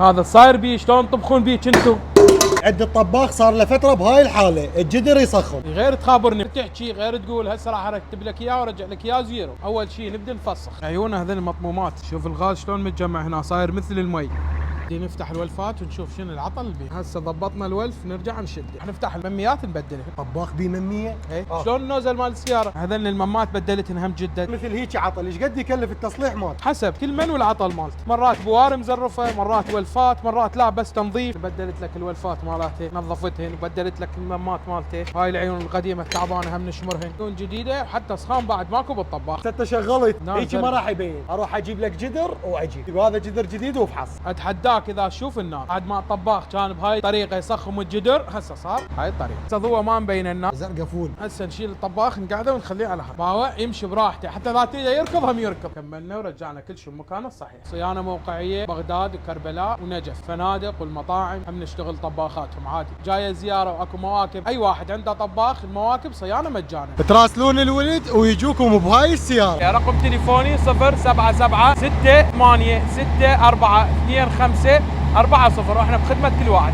هذا صاير بيه شلون تطبخون بيه انتم؟ عند الطباخ صار له فتره بهاي الحاله، الجدر يسخن. غير تخابرني تحكي، غير تقول هسه راح اركب لك اياه وارجع لك اياه زيرو. اول شيء نبدا نفسخ عيونه هذول المطمومات. شوف الغاز شلون متجمع هنا، صاير مثل المي. نفتح الولفات ونشوف شنو العطل اللي بيه. هسه ضبطنا الولف نرجع نشد، نفتح المميات نبدلها. طباخ بيه مميه. ايه شلون النوزل مال السياره، هذول الممات بدلتها هم جدا. مثل هيك عطل، ايش قد يكلف التصليح مالته؟ حسب كل من والعطل مالته، مرات بوارم مزرفه، مرات ولفات، مرات لا بس تنظيف. بدلت لك الولفات مالته نظفتهن، وبدلت لك الممات مالته. هاي العيون القديمه التعبانه هم نشمرهن. عيون جديده وحتى صخام بعد ماكو بالطباخ. انت شغلت نعم هيك ما راح يبين. اروح اجيب لك جدر واجيب وهذا جدر جديد وفحص. اتحداك اذا تشوف النار بعد ما الطباخ كان بهاي الطريقه يسخم الجدر، هسه صار هاي الطريقه. هسه ضوء ما مبين النار، زرقاء فول. هسه نشيل الطباخ نقعده ونخليه على هاي باوع يمشي براحته، حتى اذا تيجي يركض هم يركض. كملنا ورجعنا كل شيء بمكانه الصحيح. صيانه موقعيه بغداد وكربلاء ونجف، فنادق والمطاعم هم نشتغل طباخاتهم عادي. جايه زياره واكو مواكب، اي واحد عنده طباخ المواكب صيانه مجانا. تراسلون الولد ويجوكم بهاي السياره. رقم تليفوني 077 68 64 25 40، واحنا بخدمه كل واحد.